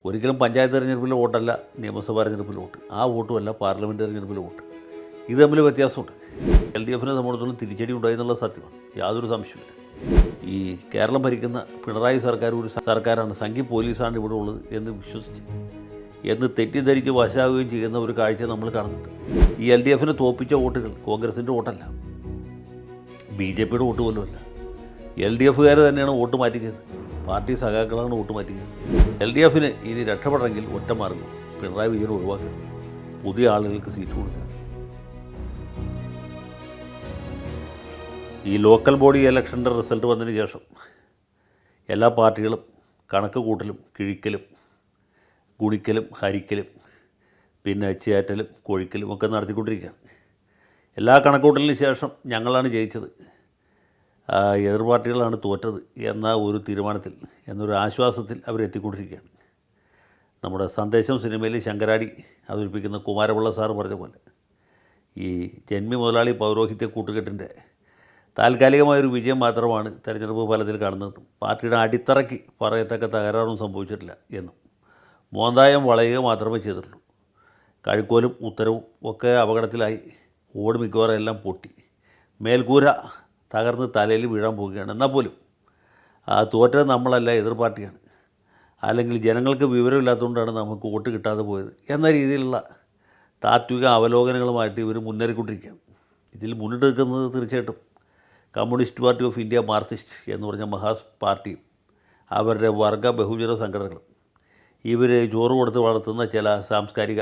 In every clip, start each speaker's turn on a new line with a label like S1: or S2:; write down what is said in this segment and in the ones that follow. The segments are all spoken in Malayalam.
S1: ഒരിക്കലും പഞ്ചായത്ത് തെരഞ്ഞെടുപ്പിലെ വോട്ടല്ല നിയമസഭാ തെരഞ്ഞെടുപ്പിലെ വോട്ട്, ആ വോട്ടുമല്ല പാർലമെൻറ്റ് തെരഞ്ഞെടുപ്പിലെ വോട്ട്. ഇത് തമ്മിൽ വ്യത്യാസമുണ്ട്. LDFിനെ സംബന്ധിച്ചിടത്തോളം തിരിച്ചടി ഉണ്ടായി എന്നുള്ള സത്യമാണ്, യാതൊരു സംശയമില്ല. ഈ കേരളം ഭരിക്കുന്ന പിണറായി സർക്കാർ ഒരു സർക്കാരാണ്, സംഘി പോലീസാണ് ഇവിടെ ഉള്ളത് എന്ന് വിശ്വസിച്ച് എന്ന് തെറ്റിദ്ധരിച്ച് വശാവുകയും ചെയ്യുന്ന ഒരു കാഴ്ച നമ്മൾ കാണുന്നുണ്ട്. ഈ LDFിനെ തോൽപ്പിച്ച വോട്ടുകൾ കോൺഗ്രസിൻ്റെ വോട്ടല്ല, BJPയുടെ വോട്ട് പോലുമല്ല. LDFുകാർ തന്നെയാണ് വോട്ട് മാറ്റിയത്, പാർട്ടി സഖാക്കളാണ് വോട്ട് മാറ്റിയത്. LDFിന് ഇനി രക്ഷപ്പെടണമെങ്കിൽ ഒറ്റ മാർഗം പിണറായി വിജയൻ ഒഴിവാക്കുക, പുതിയ ആളുകൾക്ക് സീറ്റ് കൊടുക്കുക. ഈ ലോക്കൽ ബോഡി ഇലക്ഷൻ്റെ റിസൾട്ട് വന്നതിന് ശേഷം എല്ലാ പാർട്ടികളും കണക്ക് കൂട്ടലും കിഴിക്കലും ഗുണിക്കലും ഹരിക്കലും പിന്നെ ചേറ്റലും കൊഴിക്കലും ഒക്കെ നടത്തിക്കൊണ്ടിരിക്കുകയാണ്. എല്ലാ കണക്കൂട്ടലിന് ശേഷം ഞങ്ങളാണ് ജയിച്ചത്, എതിർ പാർട്ടികളാണ് തോറ്റത് എന്ന ഒരു തീരുമാനത്തിൽ, എന്നൊരു ആശ്വാസത്തിൽ അവരെത്തിക്കൊണ്ടിരിക്കുകയാണ്. നമ്മുടെ സന്ദേശം സിനിമയിൽ ശങ്കരാടി അവതരിപ്പിക്കുന്ന കുമാരപിള്ള സാറ് പറഞ്ഞ പോലെ ഈ ജന്മി മുതലാളി പൗരോഹിത്യ കൂട്ടുകെട്ടിൻ്റെ താൽക്കാലികമായൊരു വിജയം മാത്രമാണ് തെരഞ്ഞെടുപ്പ് ഫലത്തിൽ കാണുന്നത്. പാർട്ടിയുടെ അടിത്തറയ്ക്ക് പറയത്തക്ക തകരാറൊന്നും സംഭവിച്ചിട്ടില്ല എന്നും, മോന്തായം വളയുക മാത്രമേ ചെയ്തിട്ടുള്ളൂ. കഴുക്കോലും ഉത്തരവും ഒക്കെ അപകടത്തിലായി, ഓട് മിക്കവാറും എല്ലാം പൊട്ടി, മേൽക്കൂര തകർന്ന് തലയിൽ വീഴാൻ പോവുകയാണ്. എന്നാൽ പോലും തോറ്റത് നമ്മളല്ല, എതിർ പാർട്ടിയാണ്, അല്ലെങ്കിൽ ജനങ്ങൾക്ക് വിവരമില്ലാത്തതുകൊണ്ടാണ് നമുക്ക് വോട്ട് കിട്ടാതെ പോയത് എന്ന രീതിയിലുള്ള താത്വിക അവലോകനങ്ങളുമായിട്ട് ഇവർ മുന്നേറിക്കൊണ്ടിരിക്കുകയാണ്. ഇതിൽ മുന്നിട്ട് നിൽക്കുന്നത് തീർച്ചയായിട്ടും communist party of India Marxist എന്ന് പറഞ്ഞ മഹാസ് പാർട്ടിയും അവരുടെ വർഗ ബഹുജന സംഘടനകളും ഇവർ ചോറ് കൊടുത്ത് വളർത്തുന്ന ചില സാംസ്കാരിക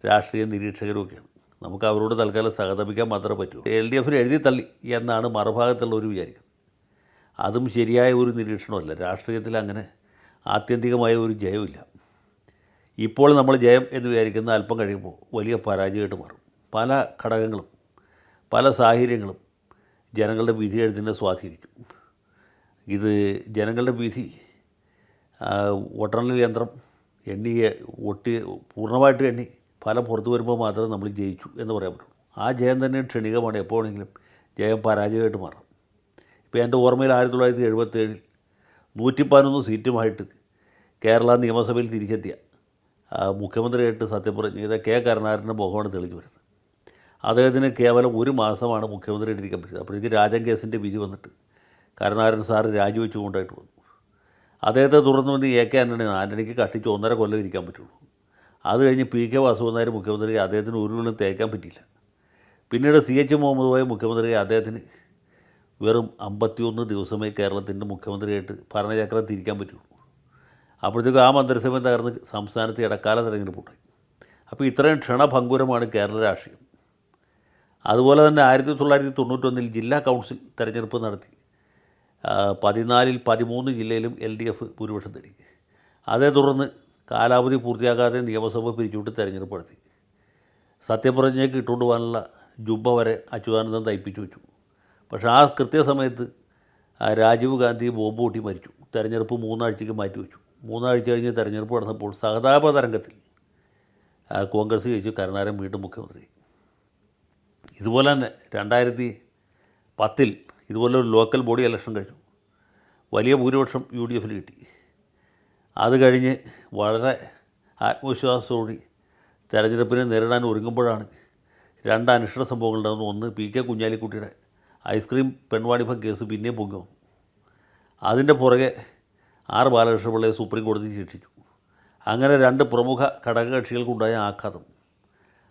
S1: രാഷ്ട്രീയ നിരീക്ഷകരുമൊക്കെയാണ്. നമുക്ക് അവരോട് തൽക്കാലം സഹതപിക്കാൻ മാത്രമേ പറ്റൂ. LDFിന് എഴുതി തള്ളി എന്നാണ് മറുഭാഗത്തുള്ളവർ വിചാരിക്കുന്നത്. അതും ശരിയായ ഒരു നിരീക്ഷണമല്ല. രാഷ്ട്രീയത്തിൽ അങ്ങനെ ആത്യന്തികമായ ഒരു ജയമില്ല. ഇപ്പോൾ നമ്മൾ ജയം എന്ന് വിചാരിക്കുന്ന അല്പം കഴിയുമ്പോൾ വലിയ പരാജയമായിട്ട് മാറും. പല ഘടകങ്ങളും പല സാഹചര്യങ്ങളും ജനങ്ങളുടെ വിധി എഴുതിനെ സ്വാധീനിക്കും. ഇത് ജനങ്ങളുടെ വിധി വോട്ടെണ്ണൽ യന്ത്രം പൂർണ്ണമായിട്ട് എണ്ണി ഫലം പുറത്തു വരുമ്പോൾ മാത്രമേ നമ്മൾ ജയിച്ചു എന്ന് പറയാൻ പറ്റുള്ളൂ. ആ ജയം തന്നെ ക്ഷണികമാണ്, എപ്പോഴെങ്കിലും ജയം പരാജയമായിട്ട് മാറാം. ഇപ്പോൾ എൻ്റെ ഓർമ്മയിൽ 1977 111 സീറ്റുമായിട്ട് കേരള നിയമസഭയിൽ തിരിച്ചെത്തിയ മുഖ്യമന്ത്രിയായിട്ട് സത്യപ്രതിജ്ഞ ചെയ്ത K. കരുണാകരൻ്റെ മുഖമാണ് തെളിഞ്ഞു വരുന്നത്. അദ്ദേഹത്തിന് കേവലം ഒരു മാസമാണ് മുഖ്യമന്ത്രിയായിട്ട് ഇരിക്കാൻ പറ്റിയത്. അപ്പോഴേക്ക് രാജൻ കേസിൻ്റെ വിധി വന്നിട്ട് കരുണാകരൻ സാറ് രാജിവെച്ചു കൊണ്ടായിട്ട് വന്നു. അദ്ദേഹത്തെ തുടർന്ന് വന്ന് AK ആൻ്റണിക്ക് കഷ്ടിച്ച് 1.5 കൊല്ലം ഇരിക്കാൻ പറ്റുള്ളൂ. അത് കഴിഞ്ഞ് PK വാസുദേവൻ മുഖ്യമന്ത്രി, അദ്ദേഹത്തിന് ഒരു കൊല്ലം തേക്കാൻ പറ്റിയില്ല. പിന്നീട് CH മുഹമ്മദ് കോയ മുഖ്യമന്ത്രി, അദ്ദേഹത്തിന് വെറും 51 ദിവസമേ കേരളത്തിൻ്റെ മുഖ്യമന്ത്രിയായിട്ട് ഭരണചക്രം തിരിക്കാൻ പറ്റുള്ളൂ. അപ്പോഴത്തേക്കും ആ മന്ത്രിസഭ തകർന്ന് സംസ്ഥാനത്ത് ഇടക്കാല തെരഞ്ഞെടുപ്പുണ്ടായി. അപ്പോൾ ഇത്രയും ക്ഷണഭങ്കുരമാണ് കേരള രാഷ്ട്രീയം. അതുപോലെ തന്നെ 1991 ജില്ലാ കൗൺസിൽ തെരഞ്ഞെടുപ്പ് നടത്തി. 14-ൽ 13 ജില്ലയിലും LDF ഭൂരിപക്ഷം നേടി. അതേ തുടർന്ന് കാലാവധി പൂർത്തിയാക്കാതെ നിയമസഭ പിരിച്ചുവിട്ട് തെരഞ്ഞെടുപ്പ് നടത്തി. സത്യപ്രതിജ്ഞയ്ക്ക് ഇട്ടുകൊണ്ട് പോകാനുള്ള ജുബ്ബ വരെ അച്യുതാനന്ദൻ തയ്പ്പിച്ചു വെച്ചു. പക്ഷേ ആ കൃത്യസമയത്ത് രാജീവ് ഗാന്ധി ബോംബ് പൊട്ടി മരിച്ചു. തെരഞ്ഞെടുപ്പ് 3 ആഴ്ചയ്ക്ക് മാറ്റിവെച്ചു. 3 ആഴ്ച കഴിഞ്ഞ് തെരഞ്ഞെടുപ്പ് നടന്നപ്പോൾ സഹതാപ തരംഗത്തിൽ കോൺഗ്രസ് ജയിച്ചു, കരുണാകരൻ വീണ്ടും മുഖ്യമന്ത്രി. ഇതുപോലെ തന്നെ 2010 ഇതുപോലെ ഒരു ലോക്കൽ ബോഡി ഇലക്ഷൻ കഴിഞ്ഞു. വലിയ ഭൂരിപക്ഷം UDFന് കിട്ടി. അത് കഴിഞ്ഞ് വളരെ ആത്മവിശ്വാസത്തോടെ തെരഞ്ഞെടുപ്പിനെ നേരിടാൻ ഒരുങ്ങുമ്പോഴാണ് 2 അനിഷ്ട സംഭവങ്ങൾ ഉണ്ടാകുന്നു. ഒന്ന്, PK കുഞ്ഞാലിക്കുട്ടിയുടെ ഐസ്ക്രീം പെൺവാണിഭം കേസ് പിന്നെയും പൊങ്ങി വന്നു. അതിൻ്റെ പുറകെ R. ബാലകൃഷ്ണപിള്ളയെ സുപ്രീം കോടതി ശിക്ഷിച്ചു. അങ്ങനെ 2 പ്രമുഖ ഘടകകക്ഷികൾക്കുണ്ടായ ആഘാതം.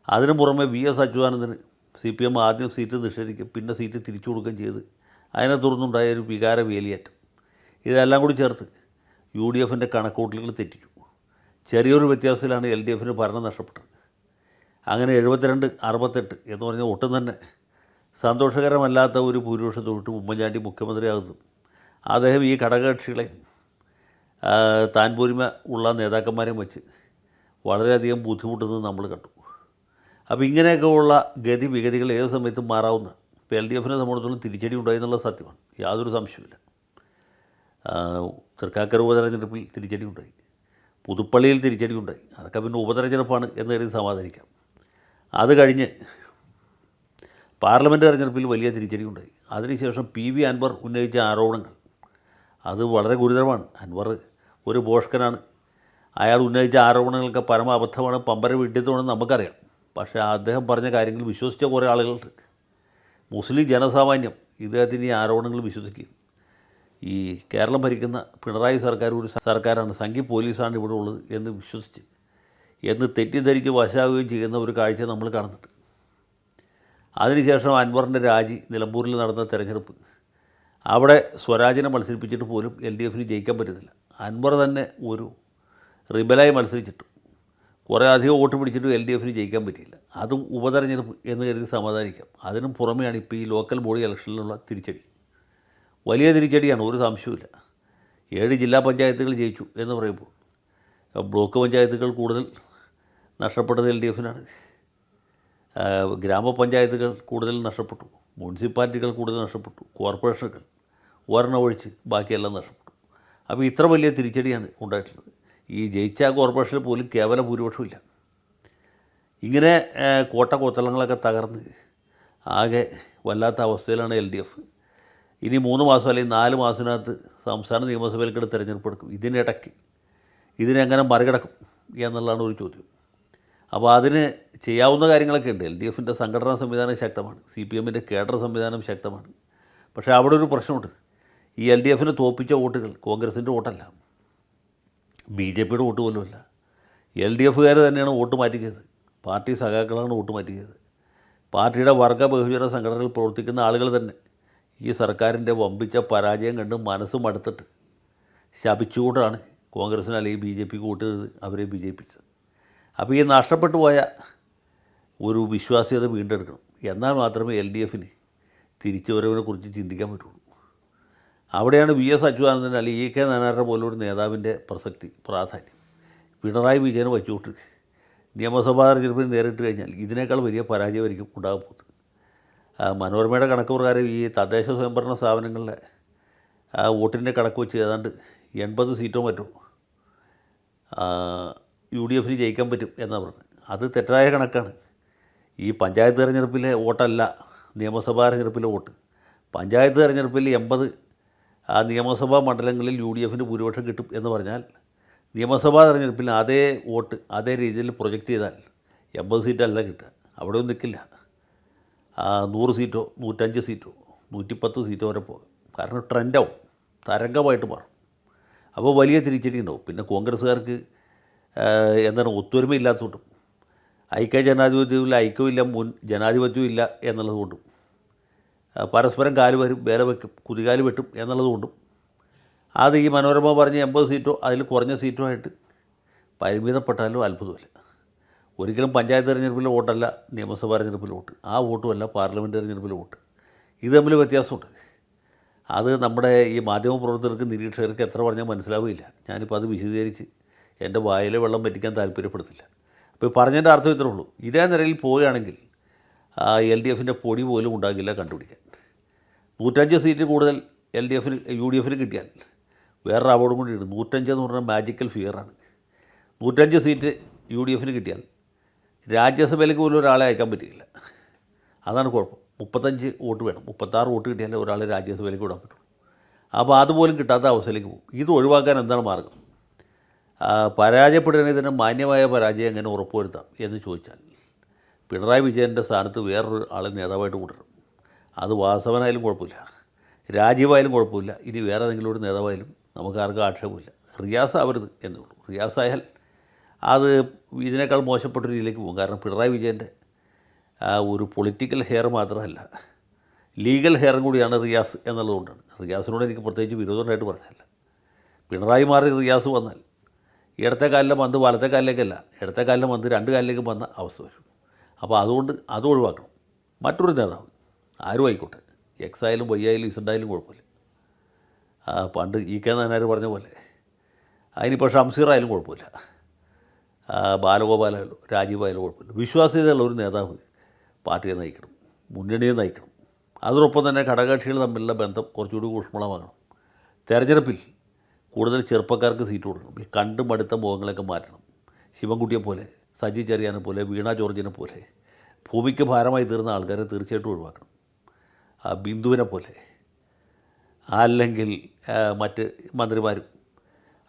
S1: അതിനു പുറമെ VS അച്യുതാനന്ദന് CPM ആദ്യം സീറ്റ് നിഷേധിക്കും, പിന്നെ സീറ്റ് തിരിച്ചു കൊടുക്കുകയും ചെയ്ത് അതിനെ തുടർന്നുണ്ടായ ഒരു വികാര വേലിയേറ്റം. ഇതെല്ലാം കൂടി ചേർത്ത് UDFിൻ്റെ കണക്കൂട്ടലുകൾ തെറ്റിച്ചു. ചെറിയൊരു വ്യത്യാസത്തിലാണ് LDFന് ഭരണം നഷ്ടപ്പെട്ടത്. അങ്ങനെ 72-68 എന്ന് പറഞ്ഞാൽ ഒട്ടും തന്നെ സന്തോഷകരമല്ലാത്ത ഒരു ഭൂരിപക്ഷത്തോട്ട് ഉമ്മൻചാണ്ടി മുഖ്യമന്ത്രിയാകുന്നു. അദ്ദേഹം ഈ ഘടകകക്ഷികളെ താൻ പോരിമ ഉള്ള നേതാക്കന്മാരെയും വെച്ച് വളരെയധികം ബുദ്ധിമുട്ടുന്നത് നമ്മൾ കണ്ടു. അപ്പോൾ ഇങ്ങനെയൊക്കെ ഉള്ള ഗതിവിഗതികൾ ഏത് സമയത്തും മാറാവുന്ന. ഇപ്പോൾ LDFിനെ സംബന്ധിച്ചിടത്തോളം തിരിച്ചടി ഉണ്ടായി എന്നുള്ള സത്യമാണ്, യാതൊരു സംശയമില്ല. തൃക്കാക്കര ഉപതെരഞ്ഞെടുപ്പിൽ തിരിച്ചടി ഉണ്ടായി, പുതുപ്പള്ളിയിൽ തിരിച്ചടി ഉണ്ടായി. അതൊക്കെ പിന്നെ ഉപതെരഞ്ഞെടുപ്പാണ് എന്ന് കരുതി സമാധാനിക്കാം. അത് കഴിഞ്ഞ് പാർലമെൻറ്റ് തെരഞ്ഞെടുപ്പിൽ വലിയ തിരിച്ചടി ഉണ്ടായി. അതിനുശേഷം PV അൻവർ ഉന്നയിച്ച ആരോപണങ്ങൾ അത് വളരെ ഗുരുതരമാണ്. അൻവർ ഒരു ഭോഷ്കനാണ്, അയാൾ ഉന്നയിച്ച ആരോപണങ്ങളൊക്കെ പരമ അബദ്ധമാണ്, പമ്പര വിഡ്ഢിത്തമാണെന്ന് നമുക്കറിയാം. പക്ഷേ അദ്ദേഹം പറഞ്ഞ കാര്യങ്ങൾ വിശ്വസിച്ച കുറേ ആളുകളുണ്ട്. മുസ്ലിം ജനസാമാന്യം ഇദ്ദേഹത്തിൻ്റെ ഈ ആരോപണങ്ങൾ വിശ്വസിക്കും. ഈ കേരളം ഭരിക്കുന്ന പിണറായി സർക്കാർ ഒരു സർക്കാരാണ്, സംഘി പോലീസാണ് ഇവിടെ ഉള്ളത് എന്ന് വിശ്വസിച്ച് തെറ്റിദ്ധരിച്ച് വശാവുകയും ചെയ്യുന്ന ഒരു കാഴ്ച നമ്മൾ കാണുന്നുണ്ട്. അതിനുശേഷം അൻവറിൻ്റെ രാജി, നിലമ്പൂരിൽ നടന്ന തെരഞ്ഞെടുപ്പ്, അവിടെ സ്വരാജിനെ മത്സരിപ്പിച്ചിട്ട് പോലും LDFന് ജയിക്കാൻ പറ്റുന്നില്ല. അൻവർ തന്നെ ഒരു റിബലായി മത്സരിച്ചിട്ട് കുറേ അധികം വോട്ട് പിടിച്ചിട്ട് LDFന് ജയിക്കാൻ പറ്റിയില്ല. അതും ഉപതെരഞ്ഞെടുപ്പ് എന്ന് കരുതി സമാധാനിക്കാം. അതിനും പുറമെയാണ് ഇപ്പോൾ ഈ ലോക്കൽ ബോഡി ഇലക്ഷനിലുള്ള തിരിച്ചടി. വലിയ തിരിച്ചടിയാണ്, ഒരു സംശയവുമില്ല. 7 ജില്ലാ പഞ്ചായത്തുകൾ ജയിച്ചു എന്ന് പറയുമ്പോൾ ബ്ലോക്ക് പഞ്ചായത്തുകൾ കൂടുതൽ നഷ്ടപ്പെട്ടത് LDFനാണ്. ഗ്രാമപഞ്ചായത്തുകൾ കൂടുതൽ നഷ്ടപ്പെട്ടു, മുനിസിപ്പാലിറ്റികൾ കൂടുതൽ നഷ്ടപ്പെട്ടു, കോർപ്പറേഷനുകൾ ഒരെണ്ണം ഒഴിച്ച് ബാക്കിയെല്ലാം നഷ്ടപ്പെട്ടു. അപ്പോൾ ഇത്ര വലിയ തിരിച്ചടിയാണ് ഉണ്ടായിട്ടുള്ളത്. ഈ ജയിച്ച കോർപ്പറേഷനിൽ പോലും കേവല ഭൂരിപക്ഷമില്ല. ഇങ്ങനെ കോട്ടകൊത്തളങ്ങളൊക്കെ തകർന്ന് ആകെ വല്ലാത്ത അവസ്ഥയിലാണ് LDF. ഇനി 3 മാസം അല്ലെങ്കിൽ 4 മാസത്തിനകത്ത് സംസ്ഥാന നിയമസഭയിലേക്കുള്ള തിരഞ്ഞെടുപ്പ്. ഇതിനിടയ്ക്ക് ഇതിനെങ്ങനെ മറികടക്കും എന്നുള്ളതാണ് ഒരു ചോദ്യം. അപ്പോൾ അതിന് ചെയ്യാവുന്ന കാര്യങ്ങളൊക്കെ ഉണ്ട്. LDFൻ്റെ സംഘടനാ സംവിധാനം ശക്തമാണ്, CPMൻ്റെ കേഡർ സംവിധാനം ശക്തമാണ്. പക്ഷേ അവിടെ ഒരു പ്രശ്നമുണ്ട്. ഈ LDFന് തോൽപ്പിച്ച വോട്ടുകൾ കോൺഗ്രസിൻ്റെ വോട്ടല്ല, BJPയുടെ വോട്ട് പോലുമല്ല. LDFകാർ തന്നെയാണ് വോട്ട് മാറ്റിച്ചത്. പാർട്ടി സഖാക്കളാണ് വോട്ട് മാറ്റിച്ചത്. പാർട്ടിയുടെ വർഗ ബഹുജന സംഘടനകളിൽ പ്രവർത്തിക്കുന്ന ആളുകൾ തന്നെ ഈ സർക്കാരിൻ്റെ വമ്പിച്ച പരാജയം കണ്ട് മനസ്സ് മടുത്തിട്ട് ശപിച്ചുകൊണ്ടാണ് കോൺഗ്രസിന് അല്ലെങ്കിൽ BJPക്ക് വോട്ട് ചെയ്ത് അവരെ വിജയിപ്പിച്ചത്. അപ്പോൾ ഈ നഷ്ടപ്പെട്ടു പോയ ഒരു വിശ്വാസ്യത വീണ്ടെടുക്കണം. എന്നാൽ മാത്രമേ LDFന് തിരിച്ചുവരവിനെ കുറിച്ച് ചിന്തിക്കാൻ പറ്റുള്ളൂ. അവിടെയാണ് VS അച്യുതാനന്ദൻ അല്ലെങ്കിൽ EK നായനാരുടെ പോലൊരു നേതാവിൻ്റെ പ്രസക്തി, പ്രാധാന്യം. പിണറായി വിജയനെ വച്ചുകൊണ്ട് നിയമസഭാ തെരഞ്ഞെടുപ്പിൽ നേരിട്ട് കഴിഞ്ഞാൽ ഇതിനേക്കാൾ വലിയ പരാജയമായിരിക്കും ഉണ്ടാകാൻ പോകുന്നത്. മനോരമയുടെ കണക്ക് പ്രകാരം ഈ തദ്ദേശ സ്വയംഭരണ സ്ഥാപനങ്ങളിലെ വോട്ടിൻ്റെ കണക്ക് വെച്ച് ഏതാണ്ട് 80 സീറ്റോ മറ്റോ UDFന് ജയിക്കാൻ പറ്റും എന്നാണ് പറഞ്ഞത്. അത് തെറ്റായ കണക്കാണ്. ഈ പഞ്ചായത്ത് തെരഞ്ഞെടുപ്പിലെ വോട്ടല്ല നിയമസഭാ തെരഞ്ഞെടുപ്പിലെ വോട്ട്. പഞ്ചായത്ത് തെരഞ്ഞെടുപ്പിൽ 80 നിയമസഭാ മണ്ഡലങ്ങളിൽ UDFന് ഭൂരിപക്ഷം കിട്ടും എന്ന് പറഞ്ഞാൽ നിയമസഭാ തെരഞ്ഞെടുപ്പിൽ അതേ വോട്ട് അതേ രീതിയിൽ പ്രൊജക്റ്റ് ചെയ്താൽ 80 സീറ്റല്ല കിട്ടുക, അവിടെ ഒന്നും നിൽക്കില്ല. 100 സീറ്റോ 105 സീറ്റോ 110 സീറ്റോ വരെ പോകും. കാരണം ട്രെൻഡാവും, തരംഗമായിട്ട് മാറും. അപ്പോൾ വലിയ തിരിച്ചടി ഉണ്ടാവും. പിന്നെ കോൺഗ്രസ്സുകാർക്ക് എന്താണ് ഒത്തൊരുമ ഇല്ലാത്തതുകൊണ്ടും ഐക്യ ജനാധിപത്യത്തിൽ ഐക്യമില്ല, മുൻ ജനാധിപത്യവും ഇല്ല എന്നുള്ളതുകൊണ്ടും പരസ്പരം കാല് വരും, വേല വയ്ക്കും, കുതികാല് വെട്ടും എന്നുള്ളതുകൊണ്ടും അത് ഈ മനോരമ പറഞ്ഞ 80 സീറ്റോ അതിൽ കുറഞ്ഞ സീറ്റോ ആയിട്ട് പരിമിതപ്പെട്ടാലും അത്ഭുതമില്ല. ഒരിക്കലും പഞ്ചായത്ത് തെരഞ്ഞെടുപ്പിലെ വോട്ടല്ല നിയമസഭാ തെരഞ്ഞെടുപ്പിലെ വോട്ട്, ആ വോട്ടുമല്ല പാർലമെൻറ്റ് തെരഞ്ഞെടുപ്പിലെ വോട്ട്. ഇത് തമ്മിൽ വ്യത്യാസമുണ്ട്. അത് നമ്മുടെ ഈ മാധ്യമപ്രവർത്തകർക്ക് നിരീക്ഷകർക്ക് എത്ര പറഞ്ഞാൽ മനസ്സിലാവുകയില്ല. ഞാനിപ്പോൾ അത് വിശദീകരിച്ച് എൻ്റെ വായിലെ വെള്ളം പറ്റിക്കാൻ താല്പര്യപ്പെടുത്തില്ല. അപ്പോൾ പറഞ്ഞതിൻ്റെ അർത്ഥം ഇത്രേ ഉള്ളൂ. ഇതേ നിലയിൽ പോവുകയാണെങ്കിൽ LDFൻ്റെ പൊടി പോലും ഉണ്ടാകില്ല കണ്ടുപിടിക്കാൻ. 105 സീറ്റ് കൂടുതൽ UDFന് കിട്ടിയാൽ വേറൊരു അവാർഡും കൂടി ഉണ്ട്. 105 എന്ന് പറഞ്ഞാൽ മാജിക്കൽ ഫിഗറാണ്. 105 സീറ്റ് UDFന് കിട്ടിയാൽ രാജ്യസഭയിലേക്ക് പോലും ഒരാളെ അയക്കാൻ പറ്റില്ല. അതാണ് കുഴപ്പം. 35 വോട്ട് വേണം, 36 വോട്ട് കിട്ടിയാലേ ഒരാളെ രാജ്യസഭയിലേക്ക് വിടാൻ പറ്റുള്ളൂ. അപ്പോൾ അതുപോലും കിട്ടാത്ത അവസ്ഥയിലേക്ക് പോകും. ഇത് ഒഴിവാക്കാൻ എന്താണ് മാർഗം? പരാജയപ്പെടുകയാണെങ്കിൽ തന്നെ മാന്യമായ പരാജയം എങ്ങനെ ഉറപ്പുവരുത്താം എന്ന് ചോദിച്ചാൽ പിണറായി വിജയൻ്റെ സ്ഥാനത്ത് വേറൊരു ആളെ നേതാവായിട്ട് കൊണ്ടുവരും. അത് വാസവനായാലും കുഴപ്പമില്ല, രാജീവായാലും കുഴപ്പമില്ല, ഇനി വേറെ ഏതെങ്കിലും ഒരു നേതാവായാലും നമുക്ക് ആർക്കും ആക്ഷേപമില്ല. റിയാസ് ആവരുത് എന്നേ ഉള്ളൂ. റിയാസായാൽ അത് ഇതിനേക്കാൾ മോശപ്പെട്ട രീതിയിലേക്ക് പോകും. കാരണം പിണറായി വിജയൻ്റെ ഒരു പൊളിറ്റിക്കൽ ഹെയർ മാത്രമല്ല, ലീഗൽ ഹെയറും കൂടിയാണ് റിയാസ് എന്നുള്ളതുകൊണ്ടാണ്. റിയാസിനോട് എനിക്ക് പ്രത്യേകിച്ച് വിരോധമായിട്ട് പറഞ്ഞതല്ല. പിണറായി മാറി റിയാസ് വന്നാൽ ഇടത്തെ കാലിലെ പന്ത് വലത്തെ കാലിലേക്കല്ല, ഇടത്തെ കാലിലെ പന്ത് 2 കാലിലേക്കും വന്ന അവസ്ഥ വരും. അപ്പോൾ അതുകൊണ്ട് അത് ഒഴിവാക്കണം. മറ്റൊരു നേതാവ് ആരും ആയിക്കോട്ടെ, X ആയാലും Y ആയാലും Z ആയാലും കുഴപ്പമില്ല. പണ്ട് EK നായനാർ പറഞ്ഞ പോലെ അതിനിപ്പോൾ ഷംസീറായാലും കുഴപ്പമില്ല, ബാലഗോപാലായാലും രാജീവായാലും കുഴപ്പമില്ല. വിശ്വാസ്യതയുള്ള ഒരു നേതാവ് പാർട്ടിയെ നയിക്കണം, മുന്നണിയെ നയിക്കണം. അതോടൊപ്പം തന്നെ ഘടകകക്ഷികൾ തമ്മിലുള്ള ബന്ധം കുറച്ചുകൂടി ഊഷ്മളമാകണം. തെരഞ്ഞെടുപ്പിൽ കൂടുതൽ ചെറുപ്പക്കാർക്ക് സീറ്റ് കൊടുക്കണം. ഈ കണ്ടു മടുത്ത മുഖങ്ങളൊക്കെ മാറ്റണം. ശിവൻകുട്ടിയെ പോലെ, സജി ചെറിയാനെ പോലെ, വീണ ജോർജിനെ പോലെ ഭൂമിക്ക് ഭാരമായി തീർന്ന ആൾക്കാരെ തീർച്ചയായിട്ടും ഒഴിവാക്കണം. ബിന്ദുവിനെ പോലെ, അല്ലെങ്കിൽ മറ്റ് മന്ത്രിമാരും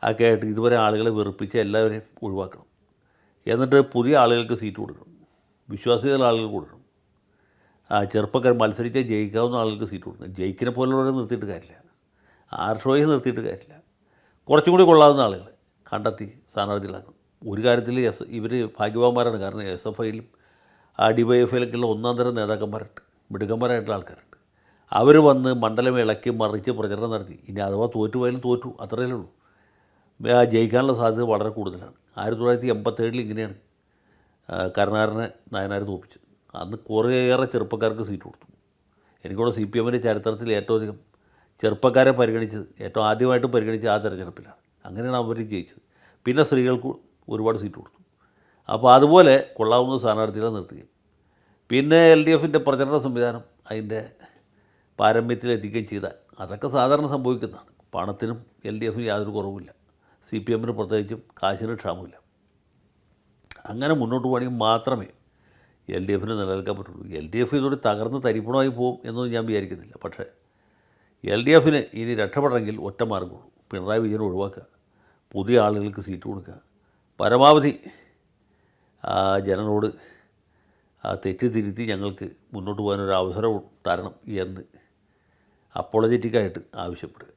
S1: ഒക്കെ ആയിട്ട് ഇതുവരെ ആളുകളെ വെറുപ്പിച്ച് എല്ലാവരെയും ഒഴിവാക്കണം. എന്നിട്ട് പുതിയ ആളുകൾക്ക് സീറ്റ് കൊടുക്കണം, വിശ്വാസ്യതയുള്ള ആളുകൾക്ക് കൊടുക്കണം. ചെറുപ്പക്കാർ മത്സരിച്ചാൽ ജയിക്കാവുന്ന ആളുകൾക്ക് സീറ്റ് കൊടുക്കണം. ജയിക്കിനെ പോലുള്ളവരെ നിർത്തിയിട്ട് കാര്യമില്ല, ആർഷോയെ നിർത്തിയിട്ട് കാര്യമില്ല. കുറച്ചും കൂടി കൊള്ളാവുന്ന ആളുകൾ കണ്ടെത്തി സ്ഥാനാർത്ഥികളാക്കണം. ഒരു കാര്യത്തിൽ ഇവർ ഭാഗ്യവാന്മാരാണ്. കാരണം SFIയിലും DYFIയിലൊക്കെയുള്ള ഒന്നാം തരം നേതാക്കന്മാരുണ്ട്, മിടുക്കന്മാരായിട്ടുള്ള ആൾക്കാരുണ്ട്. അവർ വന്ന് മണ്ഡലം ഇളക്കി മറിച്ച് പ്രചരണം നടത്തി. ഇനി അഥവാ തോറ്റുപോയാലും തോറ്റു, അത്രയേ ഉള്ളൂ. ജയിക്കാനുള്ള സാധ്യത വളരെ കൂടുതലാണ്. 1987 ഇങ്ങനെയാണ് കരുണാകരനെ നായനാർ തോൽപ്പിച്ചത്. അന്ന് കുറേയേറെ ചെറുപ്പക്കാർക്ക് സീറ്റ് കൊടുത്തു. എനിക്കവിടെ CPMൻ്റെ ചരിത്രത്തിൽ ഏറ്റവും അധികം ചെറുപ്പക്കാരെ പരിഗണിച്ചത്, ഏറ്റവും ആദ്യമായിട്ട് പരിഗണിച്ചത് ആ തെരഞ്ഞെടുപ്പിലാണ്. അങ്ങനെയാണ് അവർ ജയിച്ചത്. പിന്നെ സ്ത്രീകൾക്ക് ഒരുപാട് സീറ്റ് കൊടുത്തു. അപ്പോൾ അതുപോലെ കൊള്ളാവുന്ന സ്ഥാനാർത്ഥികളെ നിർത്തുകയും പിന്നെ LDFൻ്റെ പ്രചരണ സംവിധാനം അതിൻ്റെ പാരമ്യത്തിലെത്തിക്കുകയും ചെയ്താൽ അതൊക്കെ സാധാരണ സംഭവിക്കുന്നതാണ്. പണത്തിനും LDFന് യാതൊരു കുറവുമില്ല, CPMന് പ്രത്യേകിച്ചും കാശിന് ക്ഷാമമില്ല. അങ്ങനെ മുന്നോട്ട് പോകണമെങ്കിൽ മാത്രമേ LDFന് നിലനിൽക്കാൻ പറ്റുള്ളൂ. LDF ഇതോടെ തകർന്ന് തരിപ്പണമായി പോകും എന്നൊന്നും ഞാൻ വിചാരിക്കുന്നില്ല. പക്ഷേ LDFന് ഇനി രക്ഷപ്പെടണമെങ്കിൽ ഒറ്റ മാർഗ്ഗമുള്ളൂ: പിണറായി വിജയനെ ഒഴിവാക്കുക, പുതിയ ആളുകൾക്ക് സീറ്റ് കൊടുക്കുക, പരമാവധി ജനങ്ങളോട് തെറ്റ് തിരുത്തി ഞങ്ങൾക്ക് മുന്നോട്ട് പോകാനൊരു അവസരം തരണം എന്ന് അപ്പോളജറ്റിക്കായിട്ട് ആവശ്യപ്പെടുക.